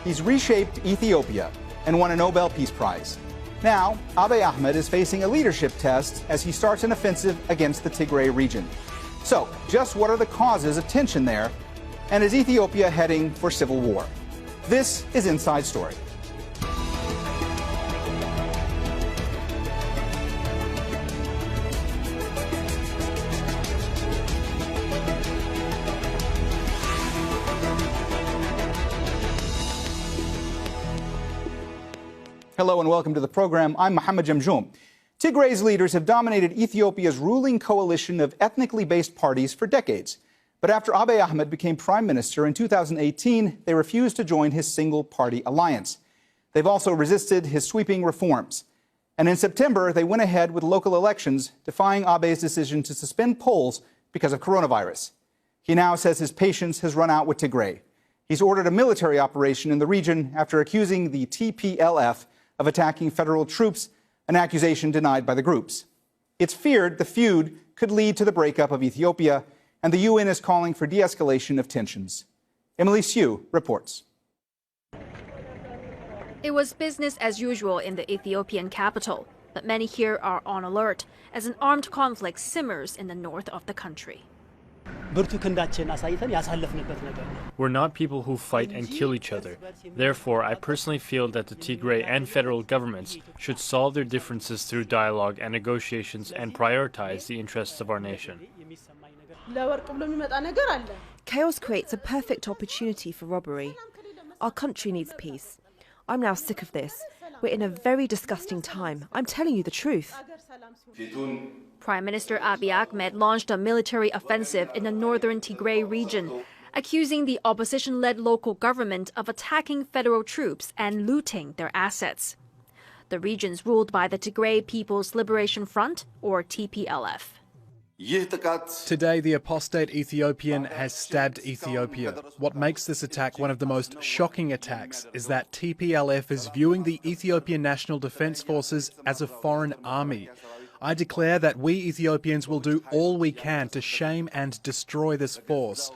He's reshaped Ethiopia and won a Nobel Peace Prize. Now, Abiy Ahmed is facing a leadership test as he starts an offensive against the Tigray region. So, just what are the causes of tension there? And is Ethiopia heading for civil war? This is Inside Story. Hello and welcome to the program. I'm Mohammed Jamjoom. Tigray's leaders have dominated Ethiopia's ruling coalition of ethnically based parties for decades. But after Abiy Ahmed became prime minister in 2018, they refused to join his single-party alliance. They've also resisted his sweeping reforms. And in September, they went ahead with local elections, defying Abiy's decision to suspend polls because of coronavirus. He now says his patience has run out with Tigray. He's ordered a military operation in the region after accusing the TPLF of attacking federal troops, an accusation denied by the groups. It's feared the feud could lead to the breakup of Ethiopia, and the UN is calling for de-escalation of tensions. Emily Sue reports. It was business as usual in the Ethiopian capital, but many here are on alert as an armed conflict simmers in the north of the country. We're not people who fight and kill each other. Therefore, I personally feel that the Tigray and federal governments should solve their differences through dialogue and negotiations and prioritize the interests of our nation. Chaos creates a perfect opportunity for robbery. Our country needs peace. I'm now sick of this. We're in a very disgusting time. I'm telling you the truth. Prime Minister Abiy Ahmed launched a military offensive in the northern Tigray region, accusing the opposition-led local government of attacking federal troops and looting their assets. The region's ruled by the Tigray People's Liberation Front, or TPLF. Today, the apostate Ethiopian has stabbed Ethiopia. What makes this attack one of the most shocking attacks is that TPLF is viewing the Ethiopian National Defense Forces as a foreign army. I declare that we Ethiopians will do all we can to shame and destroy this force.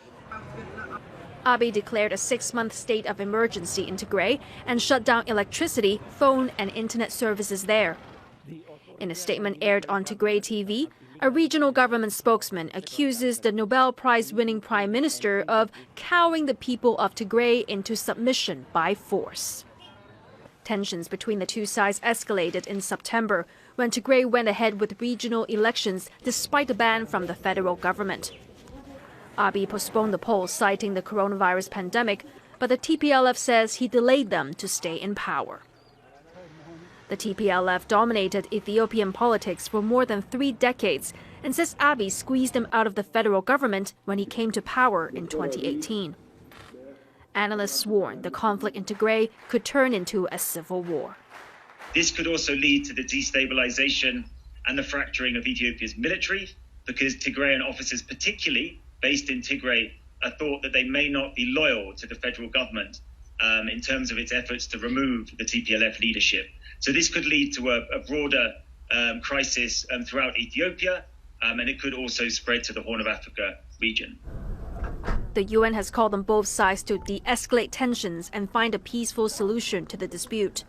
Abiy declared a 6-month state of emergency in Tigray and shut down electricity, phone and internet services there. In a statement aired on Tigray TV, a regional government spokesman accuses the Nobel Prize-winning prime minister of cowing the people of Tigray into submission by force. Tensions between the two sides escalated in September when Tigray went ahead with regional elections despite a ban from the federal government. Abiy postponed the polls citing the coronavirus pandemic, but the TPLF says he delayed them to stay in power. The TPLF dominated Ethiopian politics for more than 3 decades and says Abiy squeezed him out of the federal government when he came to power in 2018. Analysts warn the conflict in Tigray could turn into a civil war. This could also lead to the destabilization and the fracturing of Ethiopia's military, because Tigrayan officers, particularly based in Tigray, are thought that they may not be loyal to the federal government in terms of its efforts to remove the TPLF leadership. So this could lead to a broader crisis throughout Ethiopia, and it could also spread to the Horn of Africa region. The UN has called on both sides to de-escalate tensions and find a peaceful solution to the dispute.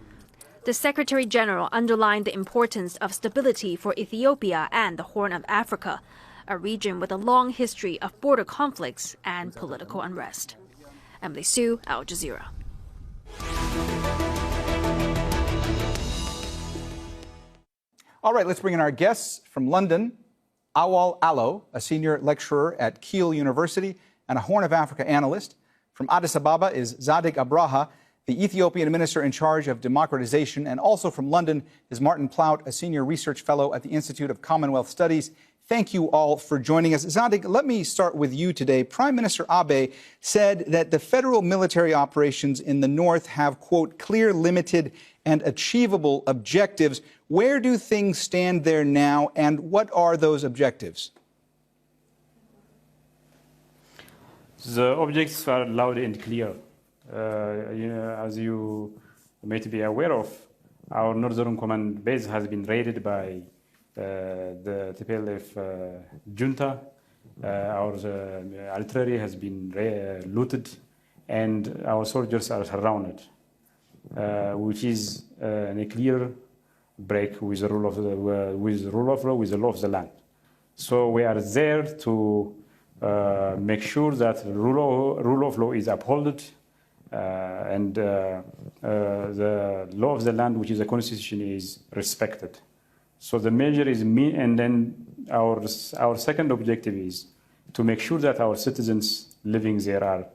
The Secretary General underlined the importance of stability for Ethiopia and the Horn of Africa, a region with a long history of border conflicts and political unrest. Emily Sue, Al Jazeera. All right, let's bring in our guests from London. Awol Alo, a senior lecturer at Kiel University and a Horn of Africa analyst. From Addis Ababa is Zadig Abreha, the Ethiopian minister in charge of democratization. And also from London is Martin Plaut, a senior research fellow at the Institute of Commonwealth Studies. Thank you all for joining us. Zadig, let me start with you today. Prime Minister Abiy said that the federal military operations in the north have, quote, clear, limited and achievable objectives. Where do things stand there now, and what are those objectives? The objectives are loud and clear. As you may be aware of, our Northern Command base has been raided by the TPLF junta. Our artillery has been looted, and our soldiers are surrounded, which is a clear break with the rule of law, with the law of the land. So we are there to make sure that the rule of law is upheld, and the law of the land, which is the constitution, is respected. So the measure is and then our second objective is to make sure that our citizens living there are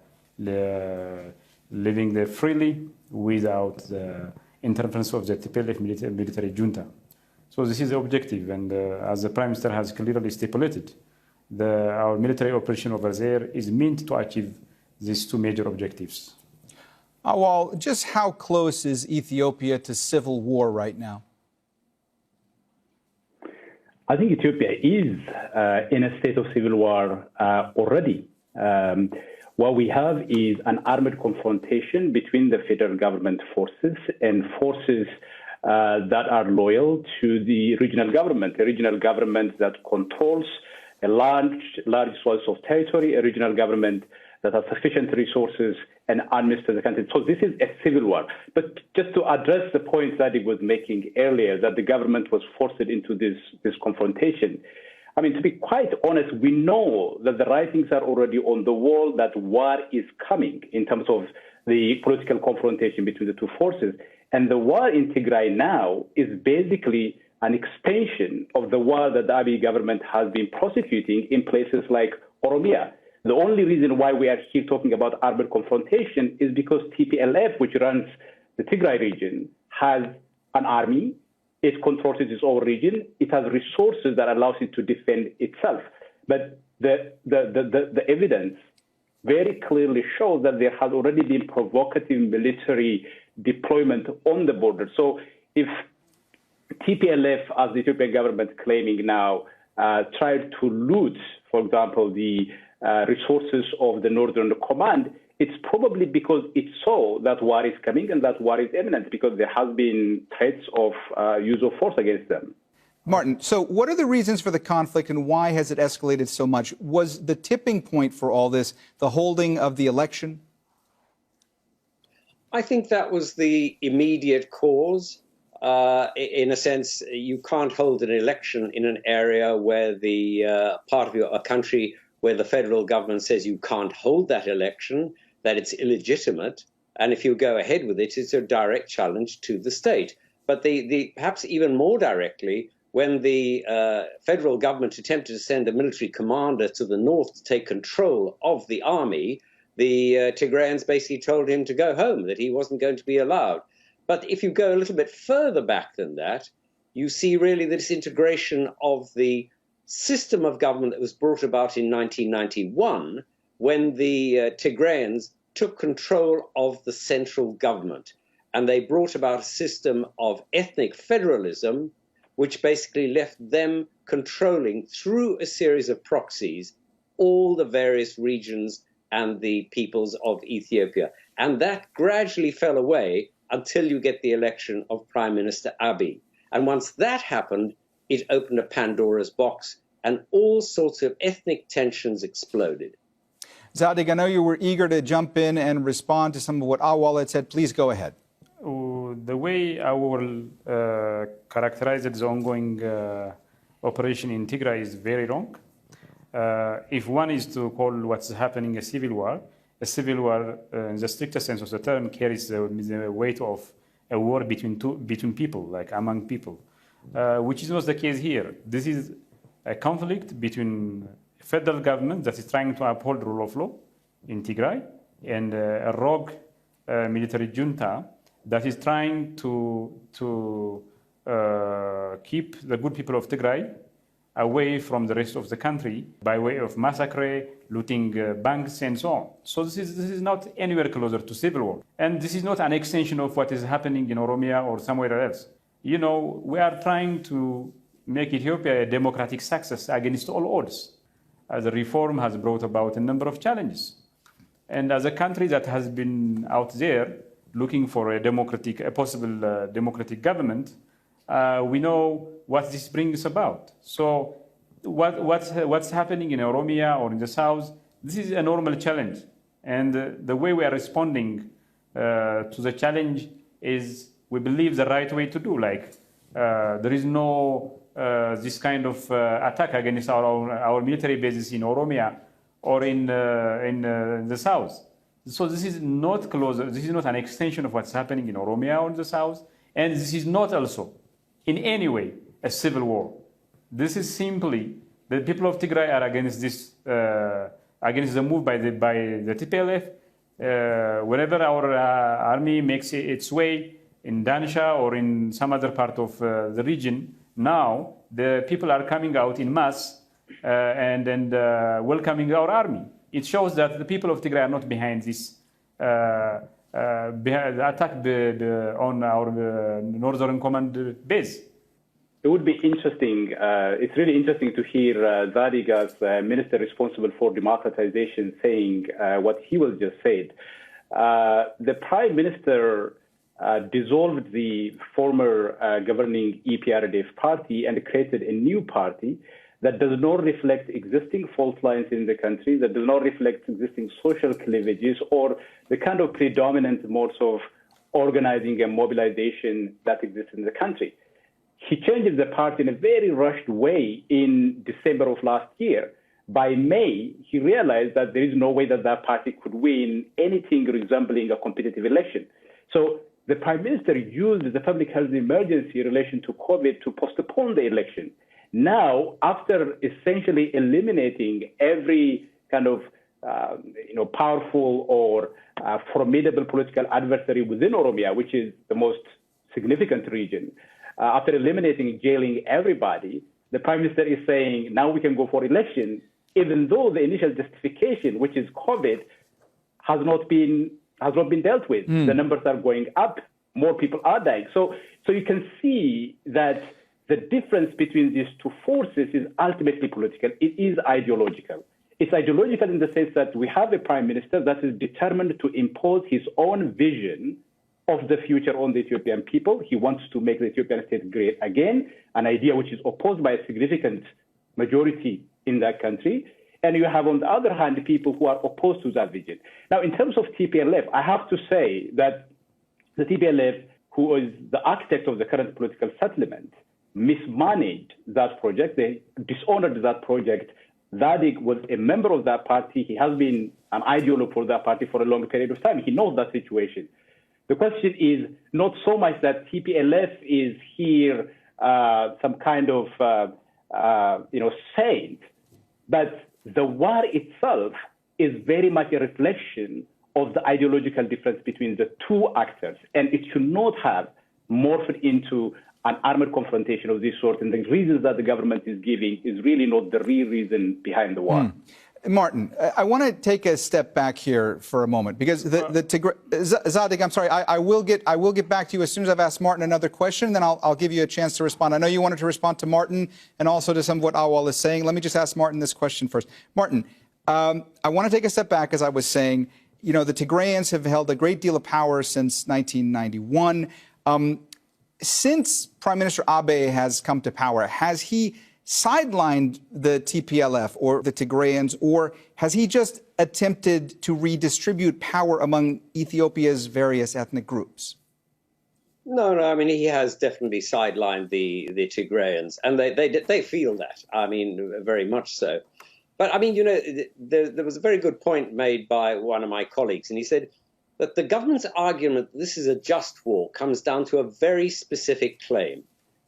living there freely without the interference of the TPLF military junta. So this is the objective, and as the Prime Minister has clearly stipulated, our military operation over there is meant to achieve these two major objectives. Awol, just how close is Ethiopia to civil war right now? I think Ethiopia is in a state of civil war already. What we have is an armed confrontation between the federal government forces and forces that are loyal to the regional government, a regional government that controls a large swath of territory, a regional government that has sufficient resources and administers the country. So this is a civil war. But just to address the point Zadig was making earlier, that the government was forced into this confrontation, I mean, to be quite honest, we know that the writings are already on the wall that war is coming in terms of the political confrontation between the two forces. And the war in Tigray now is basically an extension of the war that the Abiy government has been prosecuting in places like Oromia. The only reason why we are here talking about armed confrontation is because TPLF, which runs the Tigray region, has an army. It controls its own region. It has resources that allows it to defend itself. But the evidence very clearly shows that there has already been provocative military deployment on the border. So if TPLF, as the Ethiopian government claiming now, tried to loot, for example, the resources of the Northern Command, it's probably because it saw that war is coming and that war is imminent, because there has been threats of use of force against them. Martin, so what are the reasons for the conflict and why has it escalated so much? Was the tipping point for all this the holding of the election? I think that was the immediate cause. In a sense, you can't hold an election in an area where the part of a country where the federal government says you can't hold that election, that it's illegitimate, and if you go ahead with it, it's a direct challenge to the state. But perhaps even more directly, when the federal government attempted to send a military commander to the north to take control of the army, the Tigrayans basically told him to go home, that he wasn't going to be allowed. But if you go a little bit further back than that, you see really this integration of the system of government that was brought about in 1991 when the Tigrayans took control of the central government. And they brought about a system of ethnic federalism, which basically left them controlling through a series of proxies all the various regions and the peoples of Ethiopia. And that gradually fell away until you get the election of Prime Minister Abiy. And once that happened, it opened a Pandora's box and all sorts of ethnic tensions exploded. Zadig, I know you were eager to jump in and respond to some of what Awol had said. Please go ahead. The way I will characterize the ongoing operation in Tigray is very wrong. If one is to call what's happening a civil war in the strictest sense of the term carries the weight of a war between people, like among people, which is not the case here. This is a conflict between a federal government that is trying to uphold rule of law in Tigray and a rogue military junta that is trying to keep the good people of Tigray away from the rest of the country by way of massacre, looting banks, and so on. So this is not anywhere closer to civil war. And this is not an extension of what is happening in Oromia or somewhere else. You know, we are trying to make Ethiopia a democratic success against all odds. The reform has brought about a number of challenges. And as a country that has been out there looking for a possible democratic government, we know what this brings about. So what's happening in Oromia or in the south, this is a normal challenge. And the way we are responding to the challenge is, we believe, the right way to do. Like, there is no this kind of attack against our military bases in Oromia or in the south. So this is not closer. This is not an extension of what's happening in Oromia or the south, and this is not also in any way a civil war. This is simply the people of Tigray are against this, against the move by the TPLF. Whenever our army makes its way in Dansha or in some other part of the region, now the people are coming out in mass and welcoming our army. It shows that the people of Tigray are not behind this behind the attack on our northern command base. It would be interesting. It's really interesting to hear Zadig, as minister responsible for democratization, saying what he was just said. The Prime Minister dissolved the former governing EPRDF party and created a new party that does not reflect existing fault lines in the country, that does not reflect existing social cleavages or the kind of predominant modes of organizing and mobilization that exists in the country. He changed the party in a very rushed way in December of last year. By May, he realized that there is no way that that party could win anything resembling a competitive election. So the Prime Minister used the public health emergency in relation to COVID to postpone the election. Now, after essentially eliminating every kind of powerful or formidable political adversary within Oromia, which is the most significant region, after eliminating, jailing everybody, the Prime Minister is saying, now we can go for election, even though the initial justification, which is COVID, has not been dealt with. The numbers are going up, more people are dying. So you can see that the difference between these two forces is ultimately political. It is ideological. It's ideological in the sense that we have a Prime Minister that is determined to impose his own vision of the future on the Ethiopian people. He wants to make the Ethiopian state great again, an idea which is opposed by a significant majority in that country. And you have, on the other hand, people who are opposed to that vision. Now, in terms of TPLF, I have to say that the TPLF, who is the architect of the current political settlement, mismanaged that project. They dishonored that project. Zadig was a member of that party. He has been an ideologue for that party for a long period of time. He knows that situation. The question is not so much that TPLF is here some kind of saint, but the war itself is very much a reflection of the ideological difference between the two actors, and it should not have morphed into an armored confrontation of this sort. And the reasons that the government is giving is really not the real reason behind the war. Martin, I want to take a step back here for a moment, because the Tigray, Zadig, I'm sorry, I will get back to you as soon as I've asked Martin another question, then I'll give you a chance to respond. I know you wanted to respond to Martin and also to some of what Awol is saying. Let me just ask Martin this question first. Martin, I want to take a step back, as I was saying. You know, the Tigrayans have held a great deal of power since 1991. Since Prime Minister Abiy has come to power, has he sidelined the TPLF or the Tigrayans, or has he just attempted to redistribute power among Ethiopia's various ethnic groups? No, I mean, he has definitely sidelined the Tigrayans, and they feel that, I mean, very much so. But, I mean, you know, there was a very good point made by one of my colleagues, and he said that the government's argument that this is a just war comes down to a very specific claim,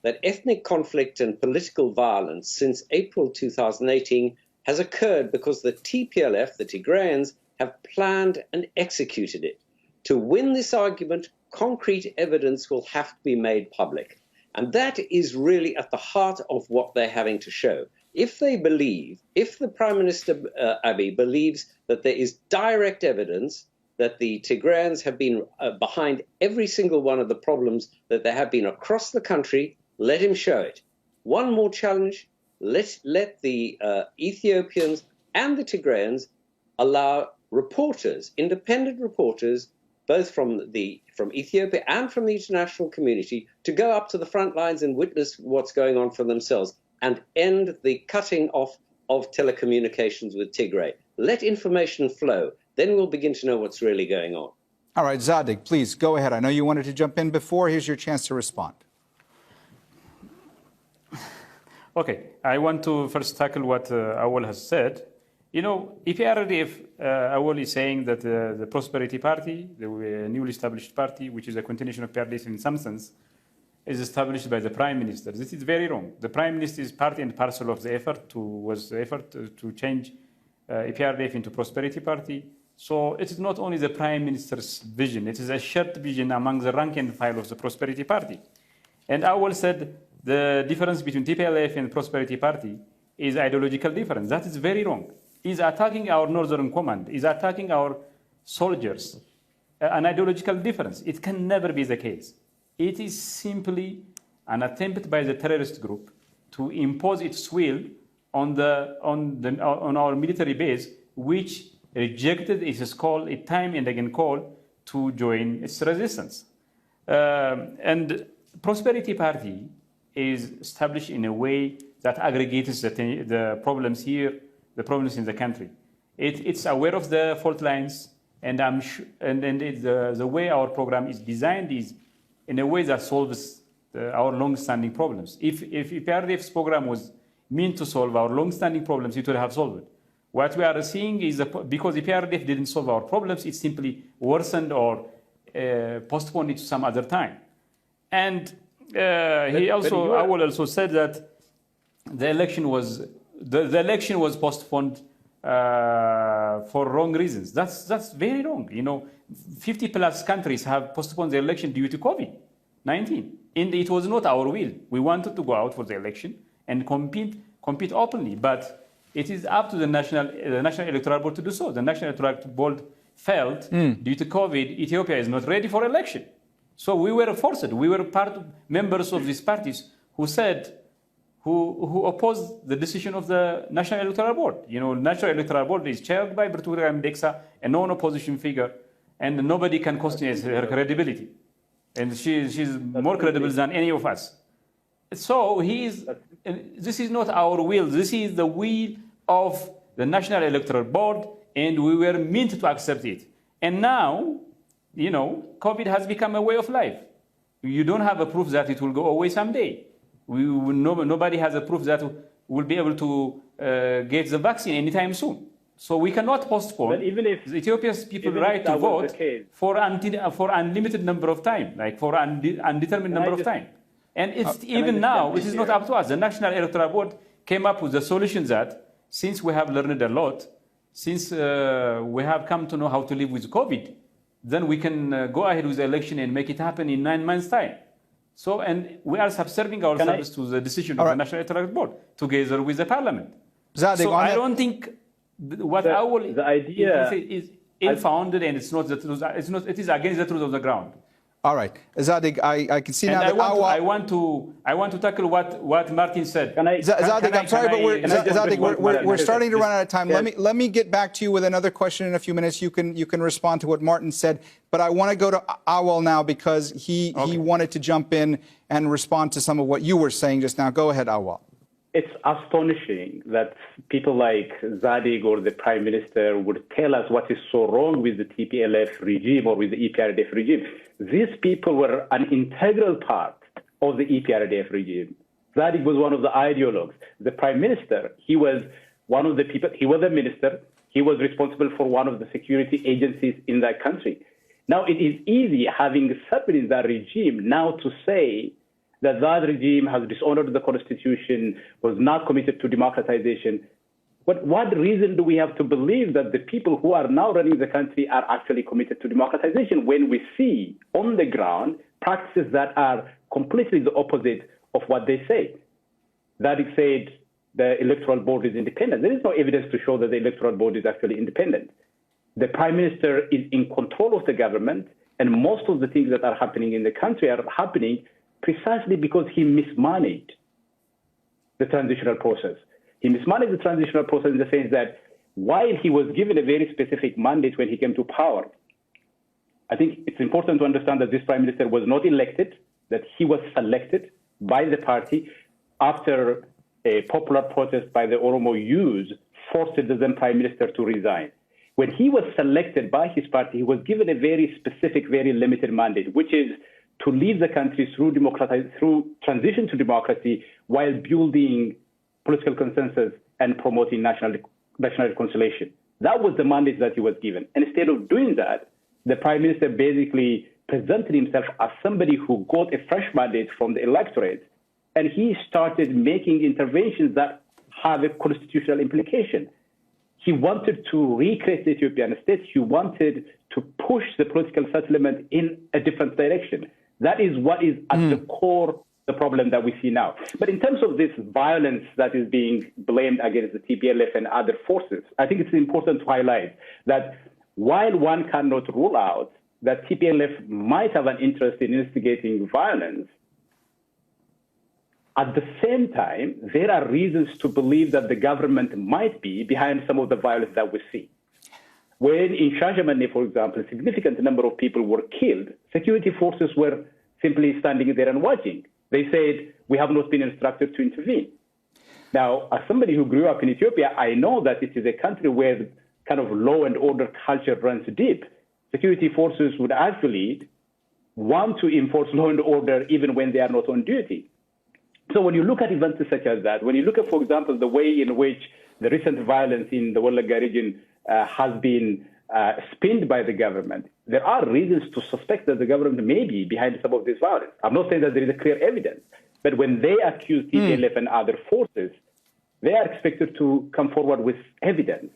that ethnic conflict and political violence since April 2018 has occurred because the TPLF, the Tigrayans, have planned and executed it. To win this argument, concrete evidence will have to be made public. And that is really at the heart of what they're having to show. If they believe, if the Prime Minister Abiy believes that there is direct evidence that the Tigrayans have been behind every single one of the problems that there have been across the country, let him show it. One more challenge, let the Ethiopians and the Tigrayans allow reporters, independent reporters, both from Ethiopia and from the international community, to go up to the front lines and witness what's going on for themselves and end the cutting off of telecommunications with Tigray. Let information flow. then we'll begin to know what's really going on. All right, Zadig, please go ahead. I know you wanted to jump in before. Here's your chance to respond. Okay, I want to first tackle what Awol has said. You know, EPRDF, Awol is saying that the Prosperity Party, the newly established party, which is a continuation of PRDF in some sense, is established by the Prime Minister. This is very wrong. The Prime Minister is part and parcel of the effort to change EPRDF into Prosperity Party. So it is not only the Prime Minister's vision, it is a shared vision among the rank and file of the Prosperity Party. And Awol said the difference between TPLF and Prosperity Party is ideological difference. That is very wrong. He's attacking our Northern Command, he's attacking our soldiers. An ideological difference. It can never be the case. It is simply an attempt by the terrorist group to impose its will on our military base, which rejected its call, a time and again call to join its resistance. And Prosperity Party is established in a way that aggregates the problems here, the problems in the country. It's aware of the fault lines, and the way our program is designed is in a way that solves our long-standing problems. If EPRDF's program was meant to solve our long-standing problems, it would have solved it. What we are seeing is because EPRDF didn't solve our problems, it simply worsened or postponed it to some other time. And Awol also said that the election was postponed for wrong reasons. That's very wrong. You know, 50 plus countries have postponed the election due to COVID-19. And it was not our will. We wanted to go out for the election and compete openly, but it is up to the National Electoral Board to do so. The National Electoral Board felt due to COVID, Ethiopia is not ready for election. So we were forced. We were members of these parties who said, who opposed the decision of the National Electoral Board. You know, National Electoral Board is chaired by Bertura Mdeksa, a non-opposition figure, and nobody can question her credibility. And she's more credible than any of us. So this is not our will. This is the will of the National Electoral Board, and we were meant to accept it. And now, you know, COVID has become a way of life. You don't have a proof that it will go away someday. Nobody has a proof that we'll be able to get the vaccine anytime soon. So we cannot postpone. But even if Ethiopia's people right to vote for unlimited number of time, like for undetermined number of time. And it's even now, it is not up to us. The National Electoral Board came up with the solution that since we have learned a lot, since we have come to know how to live with COVID, then we can go ahead with the election and make it happen in 9 months' time. So, and we are subserving ourselves to the decision of the National Electoral Board together with the parliament. Zadig, so I don't think what the idea is ill-founded, and it's not the truth. It is against the truth of the ground. All right, Zadig, I can see and now that I want to tackle what Martin said. Zadig, I'm sorry, but we're starting to run out of time. Yes. Let me get back to you with another question in a few minutes. You can respond to what Martin said, but I want to go to Awol now because he wanted to jump in and respond to some of what you were saying just now. Go ahead, Awol. It's astonishing that people like Zadig or the Prime Minister would tell us what is so wrong with the TPLF regime or with the EPRDF regime. These people were an integral part of the EPRDF regime. Zadig was one of the ideologues. The Prime Minister, he was one of the people, he was a minister, he was responsible for one of the security agencies in that country. Now, it is easy, having served in that regime, now to say that regime has dishonored the constitution, was not committed to democratization. But what reason do we have to believe that the people who are now running the country are actually committed to democratization when we see on the ground practices that are completely the opposite of what they say? Zadig said the electoral board is independent. There is no evidence to show that the electoral board is actually independent. The Prime Minister is in control of the government, and most of the things that are happening in the country are happening precisely because he mismanaged the transitional process. He mismanaged the transitional process in the sense that while he was given a very specific mandate when he came to power, I think it's important to understand that this Prime Minister was not elected, that he was selected by the party after a popular protest by the Oromo youth forced the then Prime Minister to resign. When he was selected by his party, he was given a very specific, very limited mandate, which is to lead the country through transition to democracy while building political consensus and promoting national reconciliation. That was the mandate that he was given. And instead of doing that, the prime minister basically presented himself as somebody who got a fresh mandate from the electorate, and he started making interventions that have a constitutional implication. He wanted to recreate the Ethiopian state. He wanted to push the political settlement in a different direction. That is what is at the core the problem that we see now. But in terms of this violence that is being blamed against the TPLF and other forces, I think it's important to highlight that while one cannot rule out that TPLF might have an interest in instigating violence, at the same time, there are reasons to believe that the government might be behind some of the violence that we see. When in Shashamane, for example, a significant number of people were killed, security forces were simply standing there and watching. They said, we have not been instructed to intervene. Now, as somebody who grew up in Ethiopia, I know that it is a country where kind of law and order culture runs deep. Security forces would actually want to enforce law and order even when they are not on duty. So when you look at events such as that, when you look at, for example, the way in which the recent violence in the Wolaga region has been spinned by the government, there are reasons to suspect that the government may be behind some of this violence. I'm not saying that there is a clear evidence, but when they accuse TPLF and other forces, they are expected to come forward with evidence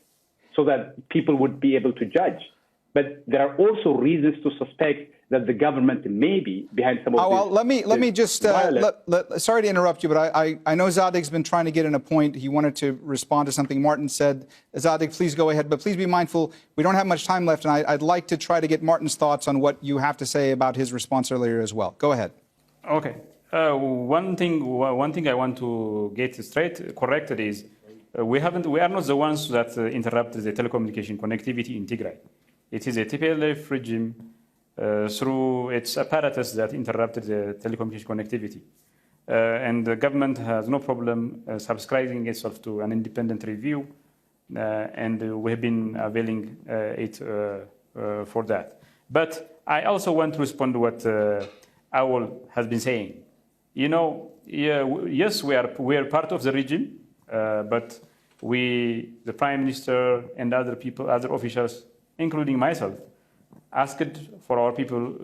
so that people would be able to judge. But there are also reasons to suspect that the government may be behind some of this. Well, let me just, sorry to interrupt you, but I know Zadig's been trying to get in a point. He wanted to respond to something Martin said. Zadig, please go ahead, but please be mindful, we don't have much time left, and I'd like to try to get Martin's thoughts on what you have to say about his response earlier as well. Go ahead. Okay. One thing I want to get straight, corrected is we are not the ones that interrupted the telecommunication connectivity in Tigray. It is a TPLF regime through its apparatus that interrupted the telecommunication connectivity. And the government has no problem subscribing itself to an independent review, and we have been availing it for that. But I also want to respond to what Awol has been saying. You know, yes, we are part of the region, but the Prime Minister and other people, other officials, including myself, asked our people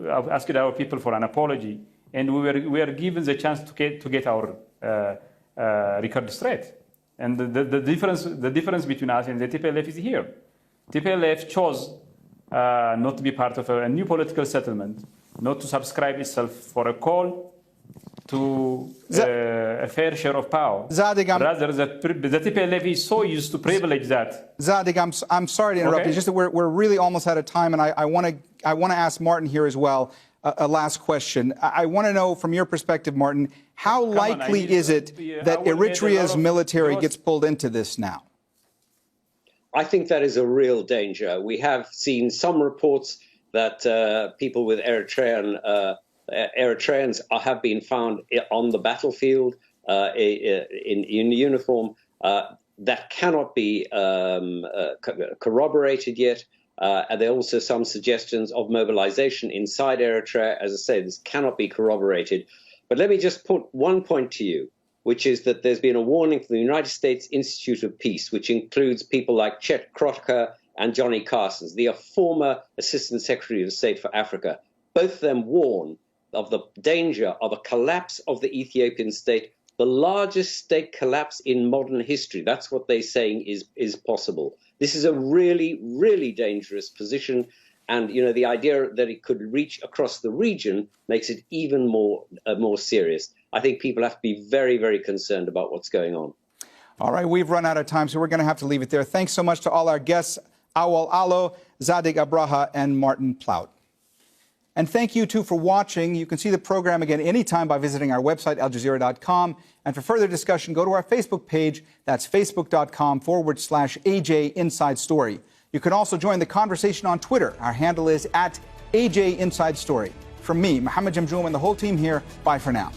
for an apology, and we were given the chance to get our record straight. And the difference between us and the TPLF is here. TPLF chose not to be part of a new political settlement, not to subscribe itself for a call to a fair share of power. Zadig, rather, the TPLF is so used to privilege that. Zadig, I'm sorry to interrupt you. Just that we're really almost out of time, and I want to ask Martin here as well a last question. I want to know from your perspective, Martin, how likely is it that Eritrea's military gets pulled into this now? I think that is a real danger. We have seen some reports that people with Eritreans have been found on the battlefield in uniform. That cannot be corroborated yet. And there are also some suggestions of mobilization inside Eritrea. As I say, this cannot be corroborated. But let me just put one point to you, which is that there's been a warning from the United States Institute of Peace, which includes people like Chet Krotka and Johnny Carsons, the former Assistant Secretary of State for Africa. Both of them warn of the danger of a collapse of the Ethiopian state, the largest state collapse in modern history. That's what they're saying is possible. This is a really, really dangerous position. And, you know, the idea that it could reach across the region makes it even more serious. I think people have to be very, very concerned about what's going on. All right, we've run out of time, so we're going to have to leave it there. Thanks so much to all our guests, Awol Alo, Zadig Abreha, and Martin Plaut. And thank you, too, for watching. You can see the program again anytime by visiting our website, aljazeera.com. And for further discussion, go to our Facebook page. That's facebook.com/AJ Inside Story. You can also join the conversation on Twitter. Our handle is @AJ Inside Story. From me, Mohammed Jamjoom, and the whole team here, bye for now.